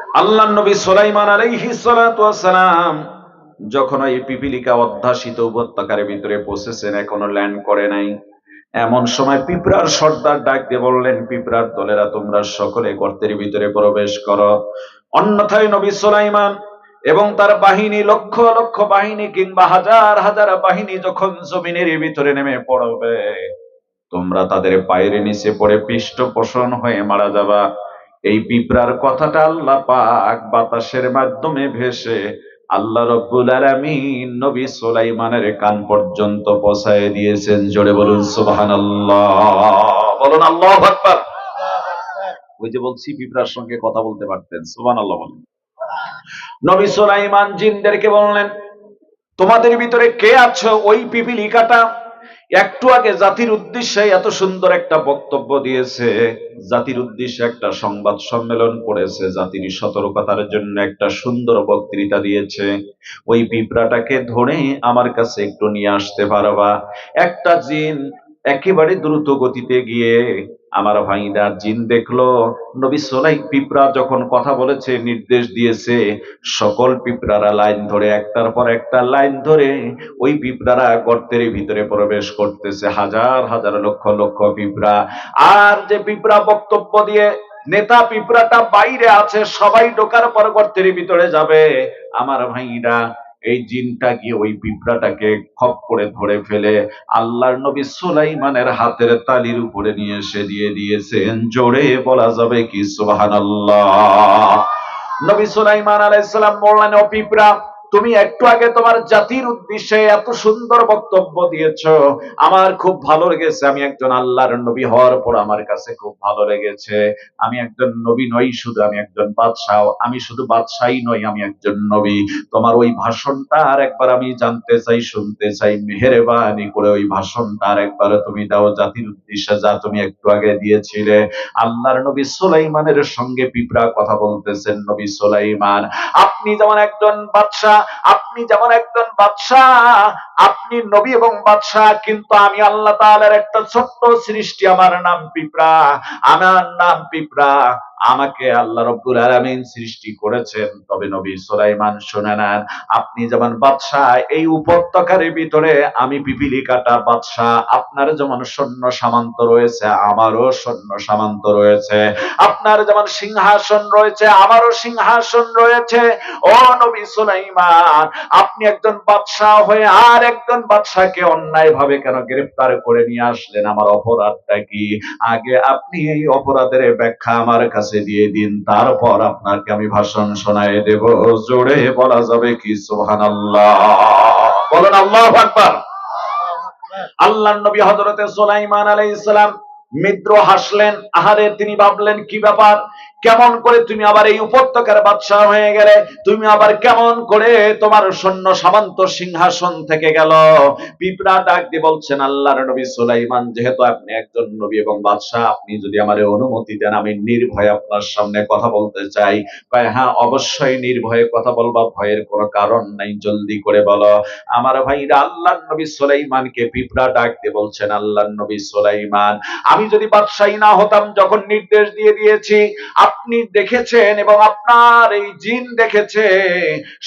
আল্লাহর নবী সুলাইমান আলাইহিস সালাতু ওয়াস সালাম যখন ওই পিপিলিকা অধ্যাসিত উপত্যকার ভিতরে পৌঁছেছেন, এখনো ল্যান্ড করে নাই। এমন সময় পিঁপড়ার সর্দার ডাক দিয়ে বললেন, পিঁপড়ার দলেরা তোমরা সকলে গর্তের ভিতরে প্রবেশ করো, অন্যথায় নবী সুলাইমান এবং তার বাহিনী, লক্ষ লক্ষ বাহিনী কিংবা হাজার হাজার বাহিনী যখন জমিনের ভিতরে নেমে পড়বে, তোমরা তাদের পায়ের নিচে পড়ে পৃষ্ঠপোষণ হয়ে মারা যাবা। এই পিঁপড়ার কথাটা আল্লাহ পাক বাতাসের মাধ্যমে ভেসে আল্লাহ রব্বুল আলামিন নবী সুলাইমানের কান পর্যন্ত পৌঁছায় দিয়েছেন। জোরে বলুন সুবহানাল্লাহ, বলুন আল্লাহু আকবার। ওই যে বলছি পিঁপড়ার সঙ্গে কথা বলতে পারতেন, সুবহানাল্লাহ বলেন। নবী সুলাইমান জিনদেরকে বললেন, তোমাদের ভিতরে কে আছো? ওই পিপিলিকাটা একটু আগে জাতির উদ্দেশ্যে এত সুন্দর একটা বক্তব্য দিয়েছে, জাতির উদ্দেশ্যে একটা সংবাদ সম্মেলন করেছে, জাতির সতর্কতার জন্য একটা সুন্দর বক্তৃতা দিয়েছে। ওই পিঁপড়াটাকে ধরে আমার কাছে একটু নিয়ে আসতে পারবা? একটা জিন একেবারে দ্রুত গতিতে গিয়ে আমার ভাইরা জিন দেখলো নবী পিঁপড়া যখন কথা বলেছে, নির্দেশ দিয়েছে, সকল পিঁপড়ারা লাইন ধরে একটার পর একটা লাইন ধরে ওই পিঁপড়ারা গর্তের ভিতরে প্রবেশ করতেছে, হাজার হাজার লক্ষ লক্ষ পিঁপড়া। আর যে পিঁপড়া বক্তব্য দিয়ে নেতা পিঁপড়াটা বাইরে আছে, সবাই ঢোকার পর গর্তের ভিতরে যাবে, আমার ভাইরা এই জিনটা গিয়ে ওই পিঁপড়াটাকে খপ করে ধরে ফেলে আল্লাহর নবী সুলাইমানের হাতের তালির উপরে নিয়ে এসে দিয়ে দিয়েছেন। জোরে বলা যাবে কি সুবহানাল্লাহ। নবী সুলাইমান আলাইহিস সালাম বললেন, ও পিঁপড়া, তুমি একটু আগে তোমার জাতির উদ্দেশ্যে এত সুন্দর বক্তব্য দিয়েছো, আমার খুব ভালো লেগেছে। আমি একজন আল্লাহর নবী হওয়ার পর আমার কাছে খুব ভালো লেগেছে। আমি একজন নবী নই শুধু, আমি একজন বাদশাহ। আমি শুধু বাদশাহই নই, আমি একজন নবী। তোমার ওই ভাষণটা আর একবার আমি জানতে চাই, শুনতে চাই। মেহেরবানি করে ওই ভাষণটা আর একবার তুমি দাও জাতির উদ্দেশ্যে, যা তুমি একটু আগে দিয়েছিলে। আল্লাহর নবী সুলাইমানের সঙ্গে পিঁপড়া কথা বলতেছেন। নবী সুলাইমান, আপনি যেমন একজন বাদশাহ, আপনি যেমন একজন বাদশাহ, আপনি নবী এবং বাদশাহ, কিন্তু আমি আল্লাহ তাআলার একটা ছোট্ট সৃষ্টি, আমার নাম পিঁপড়া, আমার নাম পিঁপড়া। আমাকে আল্লাহ রব্বুল আলামিন সৃষ্টি করেছেন। তবে নবী সুলাইমান শুনে নেন, আপনি যেমন বাদশাহ, এই উপত্যকার ভিতরে আমি পিপিলিকাটা বাদশাহ। আপনার যেমন সৈন্য সামন্ত রয়েছে, আমারও সৈন্য সামন্ত রয়েছে। আপনার যেমন সিংহাসন রয়েছে, আমারও সিংহাসন রয়েছে। ও নবী সুলাইমান, আপনি একজন বাদশাহ হয়ে আর একজন বাদশাহকে অন্যায় ভাবে কেন গ্রেফতার করে নিয়ে আসলেন? আমার অপরাধটা কি? আগে আপনি এই অপরাধের ব্যাখ্যা আমার কাছে দিয়ে দিন, তারপর আপনাকে আমি ভাষণ শোনায় দেব। জোরে বলা যাবে কি সুবহানাল্লাহ, বলেন আল্লাহু আকবার। আল্লাহর নবী হযরতে সুলাইমান আলাইহিস সালাম মিদ্র হাসলেন। আহারে, তিনি ভাবলেন, কি ব্যাপার, কেমন করে তুমি আবার এই উপত্যকার বাদশাহ হয়ে গেলে? তুমি আবার কেমন করে তোমার সৈন্য সামন্ত সিংহাসন থেকে গেল? পিঁপড়া ডাক দিয়ে বলছেন, আল্লাহর নবী সুলাইমান, যেহেতু আপনি একজন নবী এবং বাদশাহ, আপনি যদি আমারে অনুমতি দেন, আমি নির্ভয়ে আপনার সামনে কথা বলতে চাই। কয়, হ্যাঁ, অবশ্যই নির্ভয়ে কথা বলবা, ভয়ের কোনো কারণ নাই, জলদি করে বলো। আমার ভাইরা, আল্লাহর নবী সুলাইমানকে পিঁপড়া ডাক দিয়ে বলছেন, আল্লাহর নবী সুলাইমান, আমি যদি বাদশাহী না হতাম, যখন নির্দেশ দিয়ে দিয়েছি, আপনি দেখেছেন এবং আপনার এই জিন দেখেছে,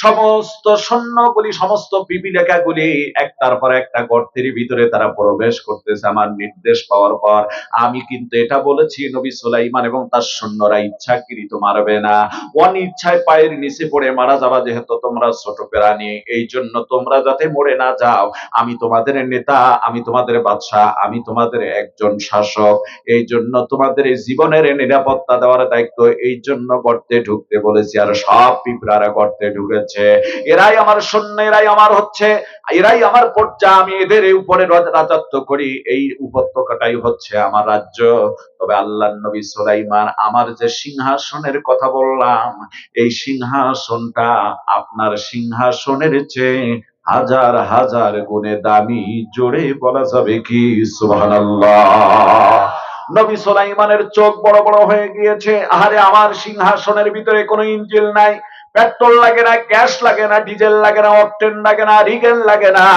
সমস্ত সৈন্যগুলি, সমস্ত পিপিলিকাগুলি একটার পর একটা গর্তের ভিতরে তারা প্রবেশ করতেছে আমার নির্দেশ পাওয়ার পর। আমি কিন্তু এটা বলেছি, নবী সুলাইমান এবং তার সৈন্যরা ইচ্ছাকৃত মারবে না, অনিচ্ছায় পায়ের নিচে পড়ে মারা যাবা, যেহেতু তোমরা ছোট প্রাণী, এই জন্য তোমরা যাতে মরে না যাও, আমি তোমাদের নেতা, আমি তোমাদের বাদশাহ, আমি তোমাদের একজন শাসক, এই জন্য তোমাদের এই জীবনের নিরাপত্তা দেওয়ার দায়িত্ব, এই জন্য গর্তে ঢুকতে বলেছি। আর সব পিঁপড়ারা গর্তে ঢুকেছে। এরাই আমার সৈন্য, এরাই আমার হচ্ছে, এরাই আমার পর্যা, আমি এদের উপরে রাজত্ব করি, এই উপত্যকাটাই হচ্ছে আমার রাজ্য। তবে আল্লাহর নবী সুলাইমান, আমার যে সিংহাসনের কথা বললাম, এই সিংহাসনটা আপনার সিংহাসনের চেয়ে হাজার হাজার গুণে দামি। জোরে বলা যাবে কি সুবহানাল্লাহ। নবী সুলাইমানের চোখ বড় বড় হয়ে গিয়েছে। আহারে, আমার সিংহাসনের ভিতরে কোনো ইঞ্জিল নাই, পেট্রোল লাগে না, গ্যাস লাগে না, ডিজেল লাগে না, অকটেন লাগে না, রিগেন লাগে না।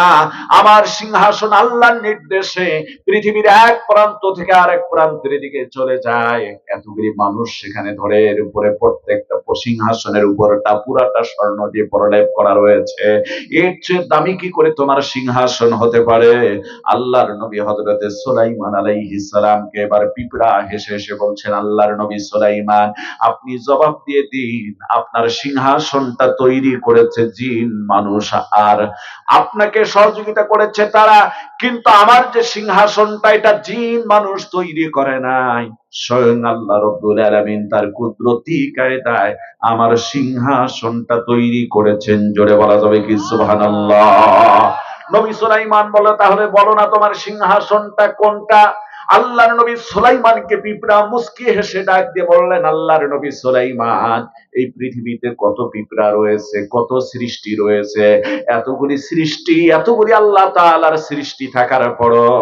আমার সিংহাসন আল্লাহর নির্দেশে পৃথিবীর এক প্রান্ত থেকে আরেক প্রান্তের দিকে চলে যায়। এতগুলি মানুষ সেখানে ধরে, এর উপরে প্রত্যেকটা সিংহাসনের উপরটা পুরাটা স্বর্ণ দিয়ে প্রলেপ করা রয়েছে। এর চেয়ে দামি কি করে তোমার সিংহাসন হতে পারে? আল্লাহর নবী হযরতে সুলাইমান আলাইহিস সালামকে এবার পিঁপড়া হেসে হেসে বলছেন, আল্লাহর নবী সুলাইমান, আপনি জবাব দিয়ে দিন, আপনার সিংহাসনটা তৈরি করেছে জিন মানুষ, আর আপনাকে সহযোগিতা করেছে তারা, কিন্তু আমার যে সিংহাসনটা এটা জিন মানুষ তৈরি করে নাই। স্বয়ং আল্লাহ রাব্বুল আলামিন তার কুদরতি কায়দায় আমার সিংহাসনটা তৈরি করেছেন। জোরে বলা যাবে কি সুবহানাল্লাহ? নবী সুলাইমান বলে, তাহলে বলো না তোমার সিংহাসনটা কোনটা? আল্লাহর নবী সুলাইমানকে পিঁপড়া মুস্কি হেসে ডাক দিয়ে বললেন, আল্লাহর নবী সুলাইমান, এই পৃথিবীতে কত পিঁপড়া রয়েছে, কত সৃষ্টি রয়েছে, এতগুলি সৃষ্টি, এতগুলি আল্লাহ তাআলার সৃষ্টি থাকার পরও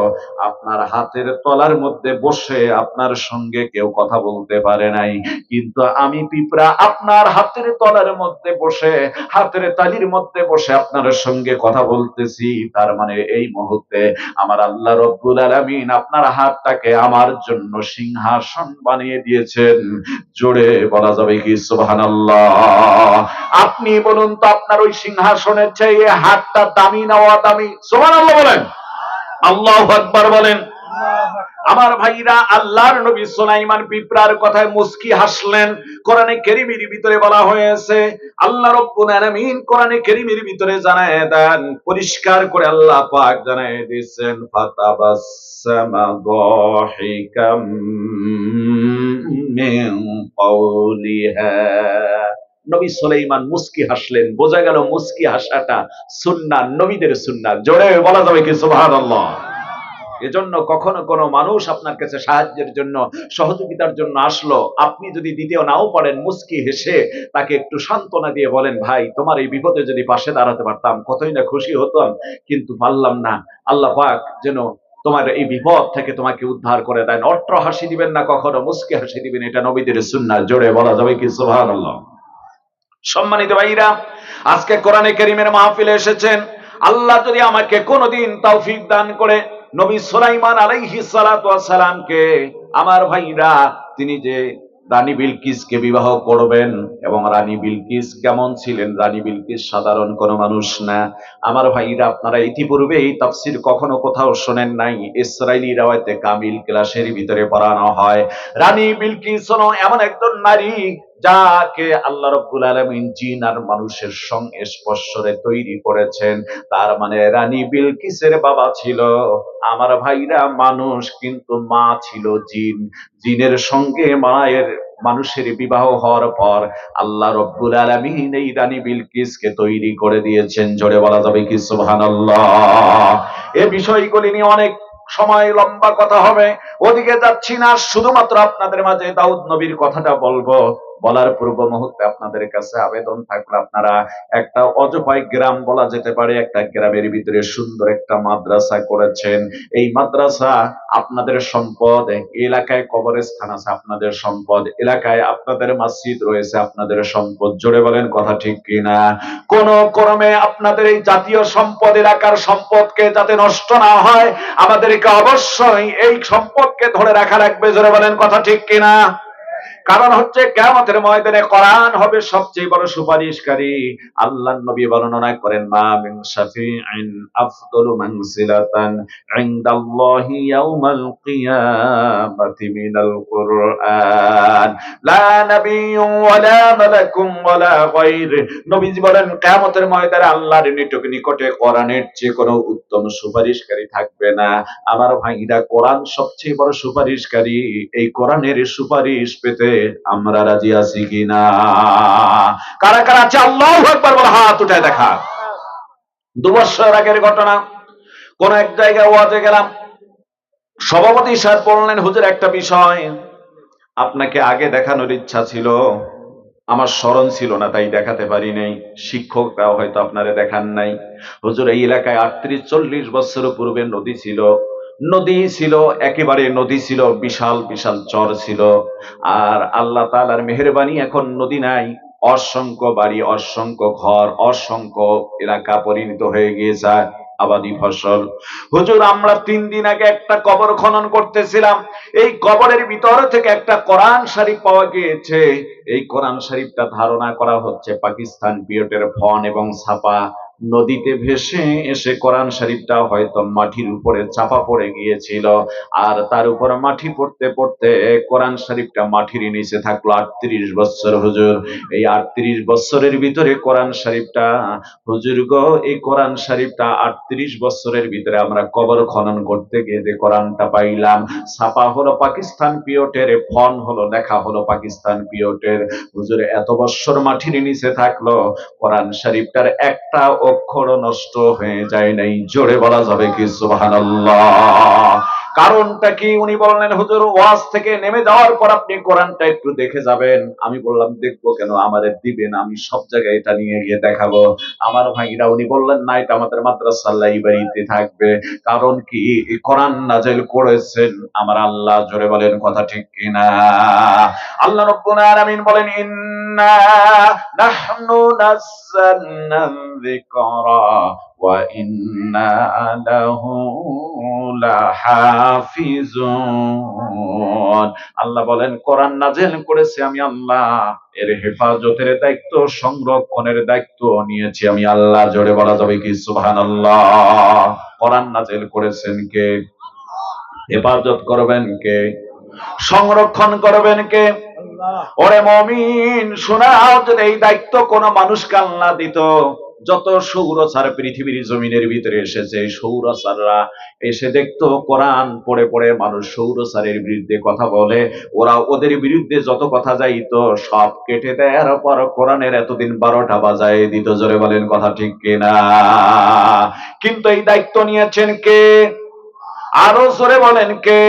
আপনার হাতের তলার মধ্যে বসে আপনার সঙ্গে কেউ কথা বলতে পারে নাই, কিন্তু আমি পিঁপড়া আপনার হাতের তলার মধ্যে বসে, হাতের তালির মধ্যে বসে আপনার সঙ্গে কথা বলতেছি। তার মানে এই মুহূর্তে আমার আল্লাহ রব্বুল আলামিন আপনার হাতটাকে আমার জন্য সিংহাসন বানিয়ে দিয়েছেন। জোরে বলা যাবে কি সুবহানাল্লাহ? আপনি বলুন তো, আপনার ওই সিংহাসনের চেয়ে হাতটা দামি না অদামি? সুবহানাল্লাহ বলেন, আল্লাহু আকবার বলেন। আমার ভাইরা, আল্লাহর নবী সুলাইমান পিঁপড়ার কথায় মুস্কি হাসলেন। কোরআনে কারীমের ভিতরে বলা হয়েছে, আল্লাহ রাব্বুল আলামিন কোরআনে কারীমের ভিতরে জানায় দেন, পরিষ্কার করে আল্লাহ পাক জানায় দিয়েছেন, ফাতাবাসসামা দাহিকাম মিন কওলিহা। নবী সুলাইমান মুস্কি হাসলেন। বোঝা গেল মুস্কি হাসাটা সুন্নাহ, নবীদের সুন্নাহ। জোরে বলা যাবে কি সুবহানাল্লাহ? এজন্য কখনো কোনো মানুষ আপনার কাছে সাহায্যের জন্য, সহযোগিতার জন্য আসলো, আপনি যদি দিতেও নাও পারেন, মুস্কি হেসে তাকে একটু সান্ত্বনা দিয়ে বলেন, ভাই তোমার এই বিপদে যদি পাশে দাঁড়াতে পারতাম কতই না খুশি হতাম, কিন্তু পারলাম না। আল্লাহ পাক যেন তোমার এই বিপদ থেকে তোমাকে উদ্ধার করে দেন। অট্র হাসি দিবেন না, কখনো মুস্কি হাসি দিবেন, এটা নবীদের সুন্নাহ। জোরে বলা যাবে কি সুবহানাল্লাহ? সম্মানিত ভাইরা, আজকে কোরআনে কারীমের মাহফিলে এসেছেন, আল্লাহ যদি আমাকে কোনোদিন তৌফিক দান করে নবী সুলাইমান আলাইহিস সালাতু ওয়াস সালামকে, আমার ভাইরা, তিনি যে রানী বিলকিসকে বিবাহ করবেন, এবং রানী বিলকিস কেমন ছিলেন? রানী বিলকিস সাধারণ কোনো মানুষ না। আমার ভাইরা, আপনারা ইতিপূর্বে এই তাফসীর কখনো কোথাও শোনেন নাই, ইসরাইলি রাওয়ায়াতে কামিল ক্লাসের ভিতরে পড়ানো হয়। রানী বিলকিস হলো এমন একজন নারী যাকে আল্লাহ রাব্বুল আলামিন জিন আর মানুষের সংস্পর্শে তৈরি করেছেন। তার মানে রানী বিলকিসের বাবা ছিল, আমার ভাইরা, মানুষ, কিন্তু মা ছিল জিন। জিনের সঙ্গে মায়ের, মানুষের বিবাহ হওয়ার পর আল্লাহ রাব্বুল আলামিন এই রানী বিলকিসকে তৈরি করে দিয়েছেন। জোরে বলা যাবে কি সুবহানাল্লাহ? এই বিষয়গুলি নিয়ে অনেক সময় লম্বা কথা হবে, ওদিকে যাচ্ছি না। শুধুমাত্র আপনাদের মাঝে দাউদ নবীর কথাটা বলবো। বলার পূর্ব মুহূর্তে আপনাদের কাছে আবেদন থাকলো, আপনারা একটা অজপাই গ্রাম বলা যেতে পারে, একটা গ্রামের ভিতরে সুন্দর একটা মাদ্রাসা করেছেন। এই মাদ্রাসা আপনাদের সম্পদ, এলাকায় কবরস্থান আছে আপনাদের সম্পদ, এলাকায় আপনাদের মসজিদ রয়েছে আপনাদের সম্পদ। জোরে বলেন কথা ঠিক কিনা? কোন ক্রমে আপনাদের এই জাতীয় সম্পদ, এলাকার সম্পদকে যাতে নষ্ট না হয়, আমাদেরকে অবশ্যই এই সম্পদকে ধরে রাখা লাগবে। জোরে বলেন কথা ঠিক কিনা? কারণ হচ্ছে কিয়ামতের ময়দানে কোরআন হবে সবচেয়ে বড় সুপারিশকারী। আল্লাহর নবী বর্ণনা করেন, মা মিন শাফিইন আফদালু মানজিলাতান ইনদাল্লাহি ইয়াউমাল কিয়ামাতি মিনাল কুরআন লা নাবিয়্যুন ওয়ালা মালাকুন ওয়ালা গায়র। নবীজি বলেন, কিয়ামতের ময়দানে আল্লাহর নিকটে কোরআনের চেয়ে কোনো উত্তম সুপারিশকারী থাকবে না। আমার ভাইরা, কোরআন সবচেয়ে বড় সুপারিশকারী। এই কোরআনের সুপারিশ পেতে আমরা রাজি আছি কিনা? কারা কারা আছে আল্লাহু আকবার বলে হাত উঠায় দেখা। 2 বছর আগের ঘটনা, কোন এক জায়গায় ওয়াজে গেলাম, সভাপতি স্যার বললেন, হুজুর একটা বিষয় আপনাকে আগে দেখানোর ইচ্ছা ছিল, আমার স্মরণ ছিল না তাই দেখাতে পারি নাই। শিক্ষকরাও হয়তো আপনারা দেখান নাই। হুজুর, এই এলাকায় 38-40 বছর পূর্বে নদী ছিল, নদী ছিল, একেবারে নদী ছিল, বিশাল বিশাল চর ছিল। আর আল্লাহ তাআলার মেহেরবানি এখন নদী নাই, অসংখ্য বাড়ি, অসংখ্য ঘর, অসংখ্য এলাকা পরিণত হয়ে গিয়েছে আবাদি ফসল। হুজুর, আমরা 3 দিন আগে একটা কবর খনন করতেছিলাম, এই কবরের ভিতর থেকে একটা কোরআন শরীফ পাওয়া গিয়েছে। এই কোরআন শরীফটা ধারণা করা হচ্ছে পাকিস্তান পিরিয়ডের ফন এবং ছাপা। নদীতে ভেসে এসে কোরআন শরীফটা হয়তো মাটির উপরে চাপা পড়ে গিয়েছিল, আর তার উপর মাটি পড়তে পড়তে কোরআন শরীফটা মাটির নিচে থাকলো 38 বছর। হুজুর, এই 38 বছরের ভিতরে কোরআন শরীফটা, হুজুর গো, এই কোরআন শরীফটা 38 বছরের ভিতরে আমরা কবর খনন করতে গিয়ে যে কোরআনটা পাইলাম, ছাপা হলো পাকিস্তান পিরিয়ডের, ফন হলো, লেখা হলো পাকিস্তান পিরিয়ডের। হুজুর, এত বছর মাটির নিচে থাকলো, কোরআন শরীফটার একটা অক্ষর নষ্ট হয়ে যায় নাই। জোরে বলা যাবে কি সুবহানাল্লাহ? কারণটা কি? উনি বললেন, হুজুর, ওয়াজ থেকে নেমে যাওয়ার পর আপনি কোরআনটা একটু দেখে যাবেন। আমি বললাম, দেখবো কেন, আমাদের দিবেন, আমি সব জায়গায় এটা নিয়ে গিয়ে দেখাবো। আমার ভাইরা, উনি বললেন, না, এটা আমাদের মাদ্রাসার লাইব্রেরিতে থাকবে। কারণ কি? এই কোরআন নাযিল করেছেন আমার আল্লাহ। জোরে বলেন কথা ঠিক কিনা? আল্লাহ রাব্বুল আলামিন বলেন, ইন্না নাহনু নাযালনা যিকরা ওয়া ইন্না লাহু লাহাফিজুন। আল্লাহ বলেন, কোরআন নাযিল করেছে আমি আল্লাহ, এর হেফাজতের দায়িত্ব, সংরক্ষণের দায়িত্ব নিয়েছি আমি আল্লাহ। জোরে বলা যাবে কি সুবহানাল্লাহ? কোরআন নাযিল করেছেন কে? হেফাজত করবেন কে? সংরক্ষণ করবেন কে? ওরে মুমিন, শোনাও, যদি এই দায়িত্ব কোন মানুষকে আল্লাহ দিত, যত সৌরচার পৃথিবীর জমিনের ভিতরে এসেছে, সৌরচাররা এসে দেখতো কোরআন পড়ে পড়ে মানুষ সৌরচারের বিরুদ্ধে কথা বলে, ওরা ওদের বিরুদ্ধে যত কথা যাইতো সব কেটে দেওয়ার পর কোরআনের এতদিন 12টা বাজায় দিত। জোরে বলেন কথা ঠিক কিনা? কিন্তু এই দায়িত্ব নিয়েছেন কে? আরো জোরে বলেন কে?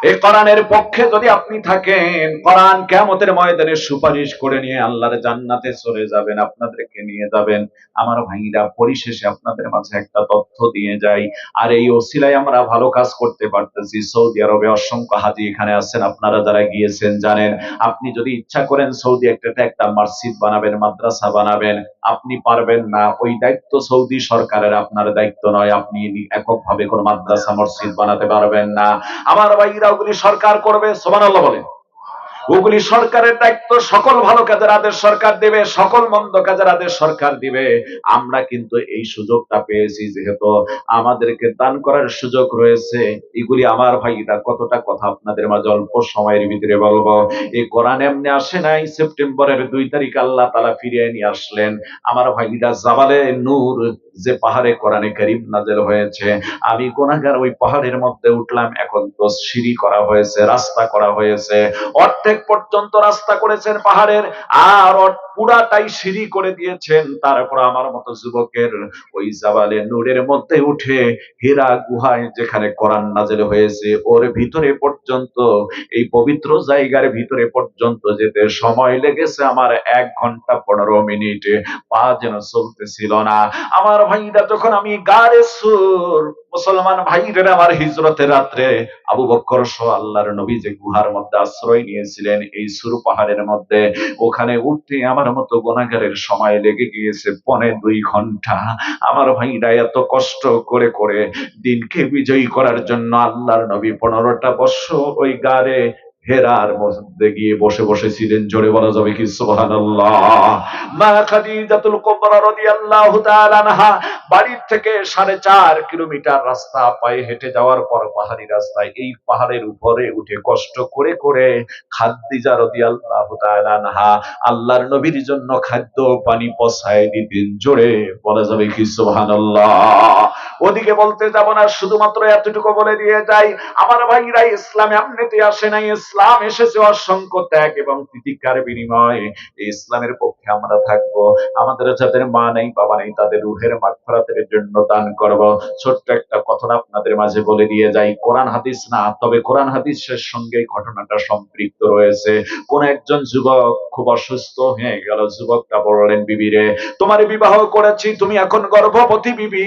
এই কোরআনের পক্ষে যদি আপনি থাকেন, কোরআন কিয়ামতের ময়দানে সুপারিশ করে নিয়ে আল্লাহর জান্নাতে চলে যাবেন, আপনাদেরকে নিয়ে যাবেন। আমার ভাইরা, পরিশেষে আপনাদের মাঝে একটা তথ্য দিয়ে যাই, আর এই ওসিলায় আমরা ভালো কাজ করতে পারতেছি। সৌদি আরবে অসংখ্য হাজি এখানে আছেন, আপনারা যারা গিয়েছেন জানেন। আপনি যদি ইচ্ছা করেন সৌদি একটা মসজিদ বানাবেন, মাদ্রাসা বানাবেন, আপনি পারবেন না। ওই দায়িত্ব সৌদি সরকারের, আপনার দায়িত্ব নয়। আপনি এককভাবে কোন মাদ্রাসা মসজিদ বানাতে পারবেন না। আমার ভাইরা, ওগুলি সরকার করবে। সুবহানাল্লাহ বলেন। ওগুলি সরকারের দায়িত্ব। সকল ভালো কাজের আদেশ সরকার দিবে, সকল মন্দ কাজের আদেশ সরকার দিবে। আমরা কিন্তু এই সুযোগটা পেয়েছি, যেহেতু আমাদেরকে দান করার সুযোগ রয়েছে। এগুলি আমার ভাইরা, কতটা কথা আপনাদের মাঝে অল্প সময়ের ভিতরে বলবো। এই কোরআন এমনি আসে নাই, সেপ্টেম্বরের 2 তারিখ আল্লাহ তাআলা ফিরিয়ে নিয়ে আসলেন। আমার ভাইরা, জাবালে নূর, যে পাহাড়ে কোরআনে কারীম নাযিল হয়েছে, আমি গুনাহগার ওই পাহাড়ের মধ্যে উঠলাম। এখন তো সিঁড়ি করা হয়েছে, রাস্তা করা হয়েছে, অর্ধেক পর্যন্ত রাস্তা করেছেন পাহাড়ের, আর পুরাটাই সিঁড়ি করে দিয়েছেন। তারপর আমার মতো যুবকের ওই জাবালে নূরের মধ্যে উঠে হীরা গুহায় যেখানে কোরআন নাযিল হয়েছে ওর ভিতরে পর্যন্ত, এই পবিত্র জায়গার ভিতরে পর্যন্ত যেতে সময় লেগেছে আমার 1 ঘন্টা 15 মিনিট। পা যেন চলতেছিল না। আমার ভাইরা, যখন আমি গারে সুর, মুসলমান ভাইরা আমার, হিজরতের রাত্রে আবু বকর সহ আল্লাহর নবী যে গুহার মধ্যে আশ্রয় নিয়েছিলেন এই সুর পাহাড়ের মধ্যে, ওখানে উঠতে আমার মতো গুনাহগারের সময় লেগে গিয়েছে 2.25 ঘন্টা। আমার ভাইরা, এত কষ্ট করে করে দিনকে বিজয়ী করার জন্য আল্লাহর নবী 15টা বছর ওই গারে হেরার মধ্যে গিয়ে বসে বসেছিলেন। জোরে বলা যাবে কি সুবহানাল্লাহ? মা খাদিজাতুল কুবরা রাদিয়াল্লাহু তাআলা আনহা বাড়ির থেকে 4.5 কিলোমিটার রাস্তা পায়ে হেঁটে যাওয়ার পর পাহাড়ি রাস্তায়, এই পাহাড়ের উপরে উঠে কষ্ট করে করে খাদিজা রাদিয়াল্লাহু তাআলা আনহা আল্লাহর নবীর জন্য খাদ্য পানি পৌঁছায় দিতেন। জোরে বলা যাবে কি সুবহানাল্লাহ? ওদিকে বলতে যাব না, শুধুমাত্র এতটুকু বলে দিয়ে যাই, আমার ভাইরা, ইসলাম এমনিতে আসে নাই। ইসলাম এসেছে অসংখ্য ত্যাগ এবং তিতিক্ষার বিনিময়ে। এই ইসলামের পক্ষে আমরা থাকবো। আমাদের যাদের মা নেই, বাবা নেই, তাদের রুহের মাগফিরাতের জন্য দান করব। ছোট্ট একটা কথা আপনাদের মাঝে বলে দিয়ে যাই, কোরআন হাদিস না, তবে কোরআন হাদিসের সঙ্গে ঘটনাটা সম্পৃক্ত রয়েছে। কোন একজন যুবক খুব অসুস্থ হয়ে গেল। যুবকটা বললেন, বিবি রে, তোমার বিবাহ করেছি, তুমি এখন গর্ভবতী বিবি,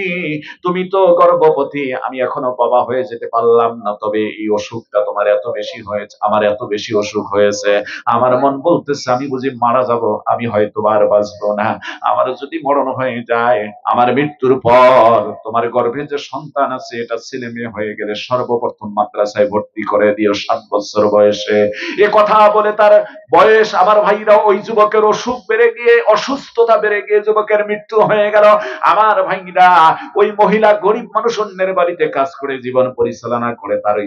তুমি তো গর্ভবতী, আমি এখনো বাবা হয়ে যেতে পারলাম না, তবে এই অসুখটা তোমার এত বেশি হয়েছে, আমার এত বেশি অসুখ হয়েছে, আমার মন বলতেছে আমি বুঝি মারা যাব, আমি হয়তো আর বাঁচবো না। আমার যদি মরণ হয়ে যায়, আমার মৃত্যুর পর তোমার গর্ভে যে সন্তান আছে এটা ছেলে মেয়ে হয়ে গেলে সর্বপ্রথম মাদ্রাসায় ভর্তি করে দিও 7 বছর বয়সে। এ কথা বলে তার বয়স, আমার ভাইরা, ওই যুবকের অসুখ বেড়ে গিয়ে, অসুস্থতা বেড়ে গিয়ে যুবকের মৃত্যু হয়ে গেল। আমার ভাইরা, ওই মহিলা গরিব মানুষ, অন্যের বাড়িতে কাজ করে জীবন পরিচালনা করে, তার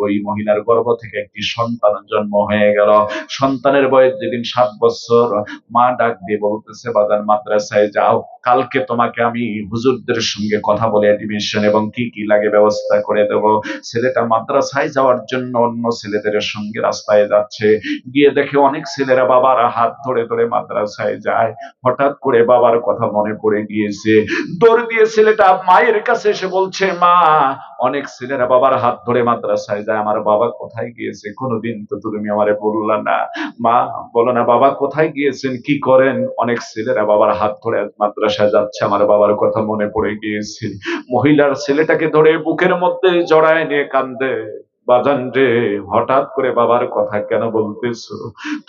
ওই মহিলার গর্ভ থেকে একটি সন্তান জন্ম হয়ে গেল। সন্তানের বয়স যেদিন 7 বছর, মা ডাক দিয়ে বলতেছে, বাজার মাদ্রাসায় যাও, কালকে তোমাকে আমি হুজুরদের সঙ্গে কথা বলে এডমিশন এবং কি কি লাগে ব্যবস্থা করে দেব। ছেলেটা মাদ্রাসায় যাওয়ার জন্য অন্য ছেলেদের সঙ্গে রাস্তায় যাচ্ছে, গিয়ে দেখে অনেক ছেলেরা বাবার হাত ধরে ধরে মাদ্রাসায় যায়। হঠাৎ করে বাবার কথা মনে পড়ে গিয়েছে, দৌড় দিয়ে ছেলেটা মায়ের কাছে এসে বলছে, মা, অনেক ছেলেরা বাবার হাত ধরে মাদ্রাসায় যায়, আমার বাবা কোথায় গিয়েছে, কোনোদিন তো তুমি আমারে বললা না। মা বলো না, বাবা কোথায় গিয়েছেন, কি করেন? অনেক ছেলেরা বাবার হাত ধরে মাদ্রাসায় যাচ্ছে, আমার বাবার কথা মনে পড়ে গিয়েছে। মহিলার ছেলেটাকে ধরে বুকের মধ্যে জড়ায় নিয়ে কান্দে। বাজান রে, হঠাৎ করে বাবার কথা কেন বলতেছো?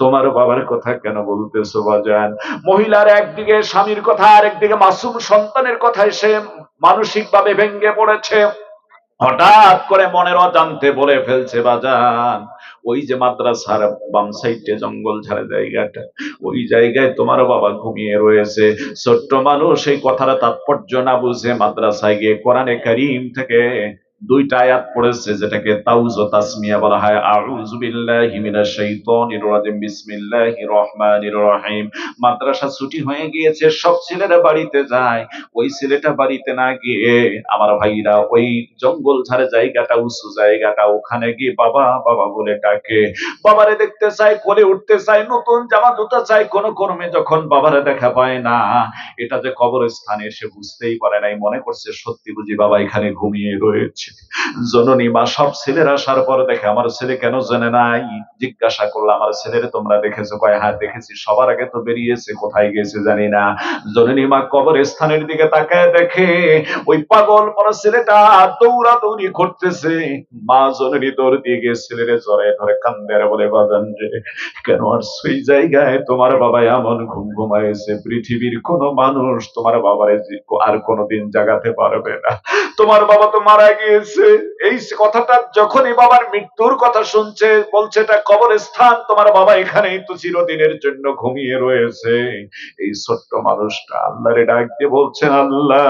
তোমার বাবার কথা কেন বলতেছো বাজান? মহিলার একদিকে স্বামীর কথা, আর একদিকে মাসুম সন্তানের কথায় সে মানসিক ভাবে ভেঙে পড়েছে। হঠাৎ করে মনের অজান্তে বলে ফেলছে, বাজান, ওই যে মাদ্রাসার বাম সাইডে জঙ্গল ঝাড়ে জায়গাটা, ওই জায়গায় তোমার বাবা ঘুমিয়ে রয়েছে। ছোট্ট মানুষ এই কথার তাৎপর্য না বুঝে মাদ্রাসায় গিয়ে কোরআনে কারীম থেকে 2টা আয়াত পড়েছে, যেটাকে তাউজ ও তাসমিয়া বলা হয়। আউযু বিল্লাহি মিনাশ শাইতানির রাজিম, বিসমিল্লাহির রহমানির রহিম। মাদ্রাসা ছুটি হয়ে গিয়েছে, সব ছেলেরা বাড়িতে যায়, ওই ছেলেটা বাড়িতে না গিয়ে আমার ভাইরা ওই জঙ্গল ঝাড়ে জায়গাটা, উঁচু জায়গাটা, ওখানে গিয়ে বাবা বাবা বলে ডাকে। বাবারে দেখতে চাই, কোলে উঠতে চাই, নতুন জামা জুতা চাই, কোন কর্মে যখন বাবারে দেখা পায় না, এটা যে কবরস্থানে এসে বুঝতেই পারে নাই, মনে করছে সত্যি বুঝি বাবা এখানে ঘুমিয়ে রয়েছে। জননী মা সব ছেলেরা আসার পর দেখে আমার ছেলে কেন জানে নাই। জিজ্ঞাসা করলো, আমার ছেলেরে তোমরা দেখেছো? কয়, হ্যাঁ দেখেছি, সবার আগে তো বেরিয়েছে, কোথায় গেছে জানি না। জননী মা কবরস্থানের দিকে তাকায় দেখে ওই পাগল পড়া ছেলেটা দৌড়াদৌড়ি করতেছে। মা জননী দৌড় দিয়ে গিয়ে ছেলেরে জড়ায় ধরে কান্দে আর বলে, বাজান রে, কেন আর সেই জায়গায় তোমার বাবা এমন ঘুম ঘুমাইছে, পৃথিবীর কোন মানুষ তোমার বাবারে আর কোনোদিন জাগাতে পারবে না, তোমার বাবা তো মারা গিয়েছে। এই কথাটা যখনই বাবার মৃত্যুর কথা শুনছে, বলছে এটা কবরস্থান, তোমার বাবা এখানেই তো চিরদিনের জন্য ঘুমিয়ে রয়েছে। এই ছোট্ট মানুষটা আল্লাহরে ডাক দিয়ে বলছেন, আল্লাহ,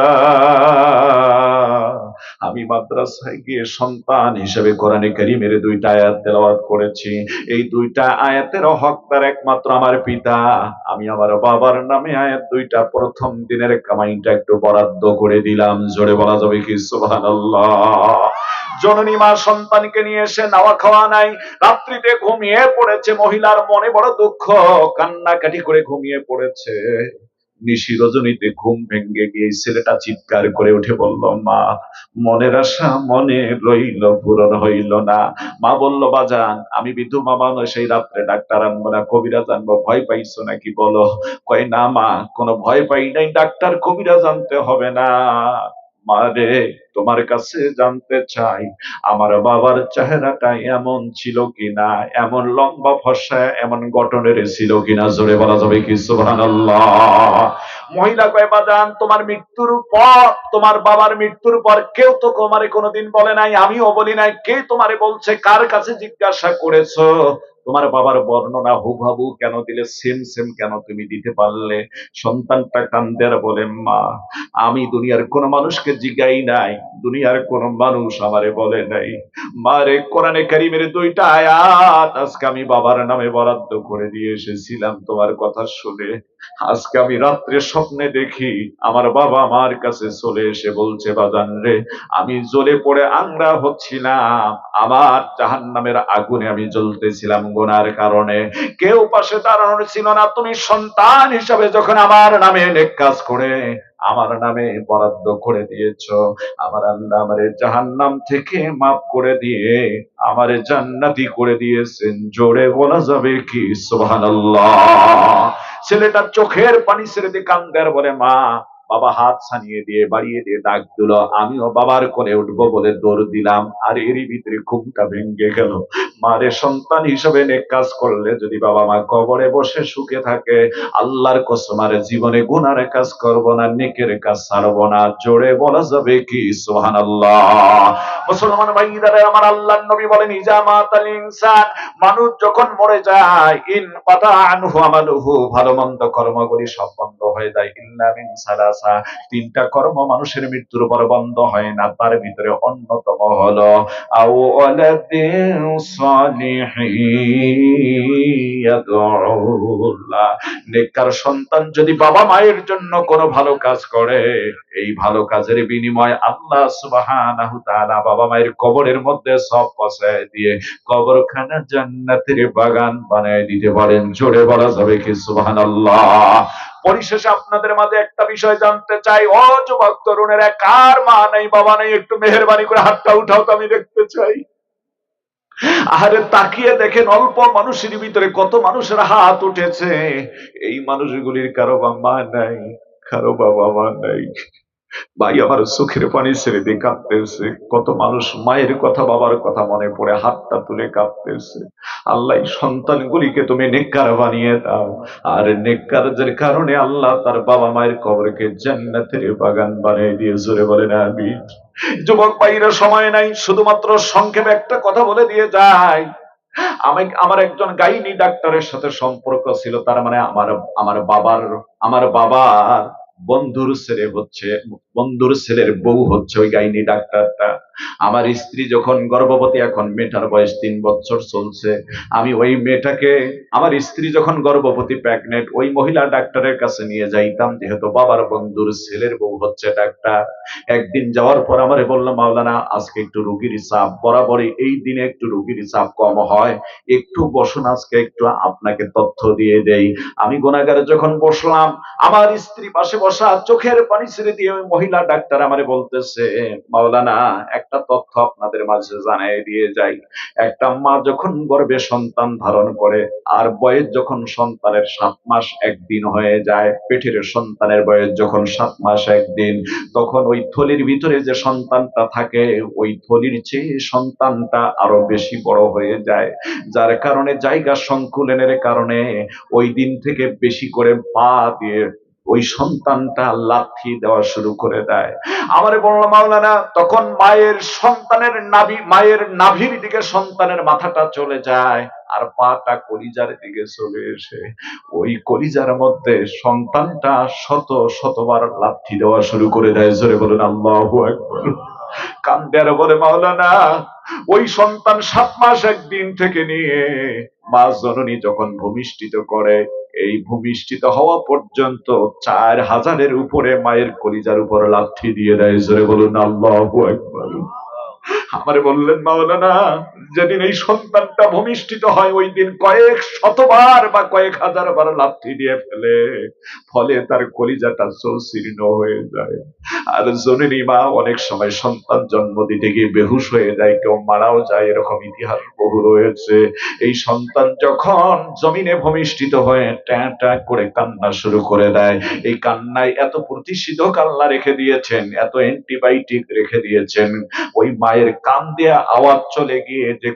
আমি মাদ্রাসায় গিয়ে সন্তান হিসেবে কোরআনে কারীমের 2টা আয়াত তেলাওয়াত করেছি, এই 2টা আয়াতের হকদার একমাত্র আমার পিতা। আমি আমার বাবার নামে আয়াত 2টা প্রথম দিনের কামাইটা একটু বরাদ্দ করে দিলাম। জোরে বলা যাবে কি সুবহানাল্লাহ? জননী মা সন্তানকে নিয়ে এসে নাওয়া খাওয়া নাই, রাত্রিতে ঘুমিয়ে পড়েছে। মহিলার মনে বড় দুঃখ, কান্নাকাটি করে ঘুমিয়ে পড়েছে। নিশি রজনীতে ঘুম ভেঙে গিয়ে ছেলেটা চিৎকার করে উঠে বলল, মা, মনের আশা মনে রইল, পূরণ হইল না। মা বলল, বাজান, আমি বিধবা মানুষ, সেই রাত্রে ডাক্তার আনবো না, কবিরাজ আনবো, ভয় পাইছো নাকি বলো? কয়, না মা, কোনো ভয় পাই নাই, ডাক্তার কবিরাজ আনতে হবে না। মা রে, তোমার কাছে জানতে চাই, আমার বাবার চেহারাটা এমন ছিল কিনা, এমন লম্বা ফর্সা, এমন গঠনের ছিল কিনা? জোরে বলা যাবে কি সুবহানাল্লাহ? মহিলা কয়, বাজান, তোমার মৃত্যুর পর, তোমার বাবার মৃত্যুর পর কেউ তো তোমারে কোনোদিন বলে নাই, আমিও বলি নাই, কে তোমারে বলছে? কার কাছে জিজ্ঞাসা করেছো? তোমার বাবার বর্ণনা হুবহু কেন দিলে, সেম সেম কেন তুমি দিতে পারলে? সন্তানটা কান্দে আর বলে, মা, আমি দুনিয়ার কোন মানুষকে জিগাই নাই, দুনিয়ার কোন মানুষ আমারে বলে নাই। মারে, কোরআনে কারীমের 2টা আয়াত আজকে আমি বাবার নামে বরাদ্দ করে দিয়ে এসেছিলাম তোমার কথা শুনে। আজকে আমি রাত্রে স্বপ্নে দেখি আমার বাবা আমার কাছে চলে এসে বলছে, বাজান রে, আমি জ্বলে পড়ে আংড়া হচ্ছিলাম, আমার জাহান্নামের আগুনে আমি জ্বলতেছিলাম গুনার কারণে, কেউ পাশে দাঁড়ানো ছিল না, তুমি সন্তান হিসাবে যখন আমার নামে নেক কাজ করে আমার নামে বরাদ্দ করে দিয়েছো। আমার আল্লাহ আমারে জাহান্নাম থেকে মাফ করে দিয়ে আমারে জান্নাতি করে দিয়েছেন। জোরে বলা যাবে কি সুবহানাল্লাহ। ছেলেটা চোখের পানি ছেড়ে দিয়ে কান্দে আর বলে, মা। বাবা হাত ছানিয়ে দিয়ে বাড়িয়ে দিয়ে ডাক দিল, আমিও বাবার কোলে উঠবো বলে দৌড় দিলাম, আর এরই ভিতরে ঘুমটা ভেঙে গেল। মারে সন্তান হিসেবে নেক কাজ করলে যদি বাবা মা কবরে বসে সুখে থাকে, আল্লাহর কসম আর জীবনে গুনার কাজ করব না, নেকের কাজ ছাড়বো না। জোরে বলা যাবে কি সুবহানাল্লাহ। মুসলমান ভাইরা, আমার আল্লাহর নবী বলেন, ইজা মাতাল ইনসান, মানুষ যখন মরে যায়, ইন কাতা আনহু আমালুহু, ভালো মন্দ কর্মগুলি সব বন্ধ হয়ে যায়, ইল্লা মিন সালাসা, তিনটা কর্ম মানুষের মৃত্যুর পর বন্ধ হয় না, তার ভিতরে অন্যতম হলো আও ওয়ালাদিন সালিহিন ইয়াদউল্লাহ, নেককার সন্তান যদি বাবা মায়ের জন্য কোনো ভালো কাজ করে, এই ভালো কাজের বিনিময় আল্লাহ সুবহানাহু তাআলা বাবা মায়ের কবরের মধ্যে সব পৌঁছায় দিয়ে কবরখানা জান্নাতের বাগান বানায় দিতে পারেন। জোরে বলা যাবে কি সুবহানাল্লাহ। পরিশেষে আপনাদের মাঝে একটা বিষয় জানতে চাই, ও যুবক তরুণেরা, কার মা নাই বাবা নাই, একটু মেহেরবানি করে হাতটা উঠাও তো, আমি দেখতে চাই। আরে তাকিয়ে দেখেন, অল্প মানুষের ভিতরে কত মানুষের হাত উঠেছে। এই মানুষগুলির কারো মা নাই, কারো বাবা মা নাই। ভাই আমার চোখের পানি ছেড়ে দিয়ে কাঁদতেছে। কত মানুষ মায়ের কথা বাবার কথা মনে পড়ে হাতটা তুলে কাঁদতেছে। আল্লাহ সন্তানগুলিকে তুমি নেককার বানিয়ে দাও, আর নেককারদের কারণে আল্লাহ তার বাবা মায়ের কবরকে জান্নাতের বাগান বানিয়ে দিয়ে। জোরে বলেন আমিন। যুবক ভাইরা, সময় নাই, শুধুমাত্র সংক্ষেপে একটা কথা বলে দিয়ে যায়। আমি আমার একজন গাইনি ডাক্তারের সাথে সম্পর্ক ছিল, তার মানে আমার বাবার বন্ধুর ছেলে হচ্ছে, বন্ধুর ছেলের বউ হচ্ছে ওই গাইনি ডাক্তারটা। আমার স্ত্রী যখন গর্ভবতী, এখন মেয়েটার বয়স 3 বছর চলছে, আমি ওই মেয়েটাকে, আমার স্ত্রী যখন গর্ভবতী প্রেগনেন্ট, ওই মহিলা ডাক্তারের কাছে নিয়ে যাইতাম, যেহেতু বাবার বন্ধুর ছেলের বউ হচ্ছে ডাক্তার। একদিন যাওয়ার পর আমারে বললাম, মাওলানা আজকে একটু রুগীর চাপ, বরাবরই এই দিনে একটু রুগীর চাপ কম হয়, একটু বসুন, আজকে একটু আপনাকে তথ্য দিয়ে দেই। আমি গুনাহগার যখন বসলাম, আমার স্ত্রী পাশে বসা, চোখের পানি ছেড়ে দিয়ে ওই মহিলা ডাক্তার আমারে বলতেছে, মাওলানা একটা তথ্য আপনাদের মাঝে জানাই দিয়ে যাই। একটা মা যখন গর্ভে সন্তান ধারণ করে, আর বয়স যখন সন্তানের 7 মাস 1 দিন হয়ে যায়, পেটের সন্তানের বয়স যখন 7 মাস 1 দিন, তখন ওই থলির ভিতরে যে সন্তানটা থাকে, ওই থলির চেয়ে সন্তানটা আরো বেশি বড় হয়ে যায়, যার কারণে জায়গা সংকুলনের কারণে ওই দিন থেকে বেশি করে পা দিয়ে ওই সন্তানটা লাথি দেওয়া শুরু করে দেয়। আমারে বলল, মাওলানা তখন মায়ের নাভির দিকে সন্তানের মাথাটা চলে যায়, আর পাটা কলিজার দিকে চলে এসে ওই কলিজার মধ্যে সন্তানটা শত শতবার লাথি দেওয়া শুরু করে দেয়। জোরে বলেন আল্লাহু আকবার। কান্দে আর বলে, মাওলানা ওই সন্তান 7 মাস 1 দিন থেকে নিয়ে মা জননী যখন ভূমিষ্ঠিত করে, এই ভূমিষ্ঠিত হওয়া পর্যন্ত 4000-এর উপরে মায়ের কলিজার উপর লাথি দিয়ে দেয়। জোরে বলুন আল্লাহু আকবার। আমারে বললেন, মাওলানা যেদিন এই সন্তানটা ভূমিষ্ঠিত হয়, ওই দিন কয়েক শতবার বা কয়েক হাজার বার লাথি দিয়ে ফেলে, ফলে তার কলিজাটা চৌচির হয়ে যায়। আর জননী মা অনেক সময় সন্তান জন্ম দিতে গিয়ে বেহুশ হয়ে যায়, কেউ মারাও যায়, এরকম ইতিহাস বহু রয়েছে। এই সন্তান যখন জমিনে ভূমিষ্ঠিত হয়ে ট্যাঁ ট্যাঁ করে কান্না শুরু করে দেয়, এই কান্নায় এত প্রতিষেধক আল্লাহ রেখে দিয়েছেন, এত অ্যান্টিবায়োটিক রেখে দিয়েছেন, ওই মায়ের কান দিয়ে আওয়াজ চলে গিয়ে যে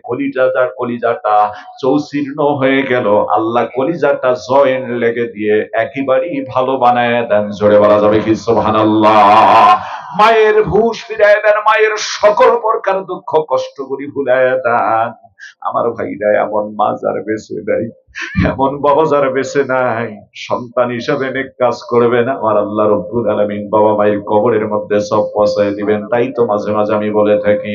কলিজাটা চৌচির্ণ হয়ে গেল, আল্লাহ কলিজাটা জয়েন লেগে দিয়ে একেবারেই ভালো বানায় দেন। জোরে বলা যাবে কি সুবহানাল্লাহ। মায়ের হুঁশ ফিরায় দেন, মায়ের সকল প্রকার দুঃখ কষ্টগুলি ভুলায় দেন। আমার ভাইরা, এমন মা যার বেঁচে নাই, এমন বাবা যার বেঁচে নাই, সন্তান হিসাবে নেক কাজ করবেন, আমার আল্লাহ রব্বুল আলামিন বাবা মায়ের কবরের মধ্যে সব পৌঁছায় দিবেন। তাই তো মাঝে মাঝে আমি বলে থাকি,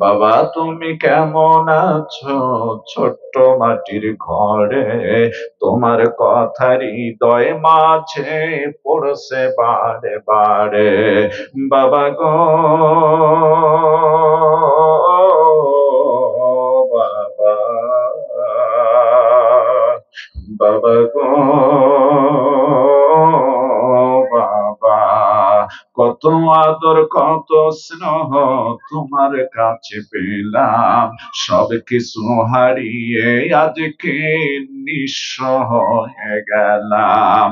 বাবা তুমি কেমন আছো ছোট্ট মাটির ঘরে, তোমার কথা হৃদয় মাঝে পড়ছে বারে বারে, বাবা গো বাবা, বাবা গো বাবা। কত আদর কত স্নেহ তোমার কাছে পেলাম, সব কিছু হারিয়ে আজকে নিঃস্ব হয়ে গেলাম।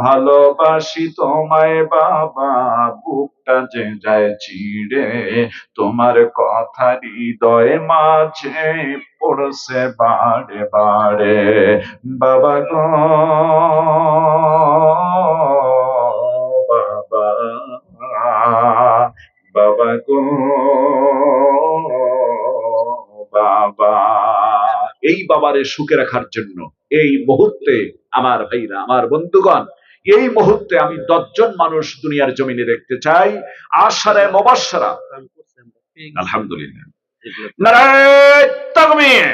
ভালোবাসি তোমায় বাবা, বুকটা যে যায় চিড়ে, তোমার কথা হৃদয়ে মাঝে পড়ছে বারে বারে। বাবা গো বাবা, বাবা গো বাবা। এই বাবারে সুখে রাখার জন্য এই মুহূর্তে আমার ভাইরা, আমার বন্ধুগণ, এই মুহূর্তে আমি 10 জন মানুষ দুনিয়ার জমিনে দেখতে চাই, আশারে মুবাশশারা। আলহামদুলিল্লাহ, নারায়ে তাকবীর।